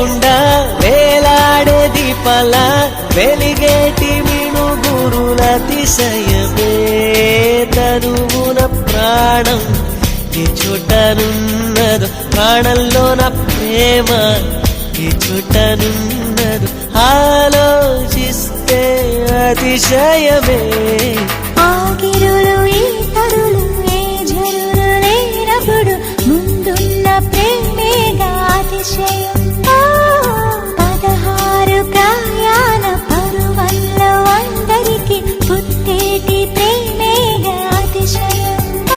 లేకుండా వేలాడే దీపాల వెలిగేటి మిణుగురుల అతిశయమే తనువున ప్రాణం ఈ చోటనున్నదు ప్రాణంలో నా ప్రేమ ఈ చోటనున్నదు ఆలోచిస్తే అతిశయమే ఆగిరులు ఈ తరులు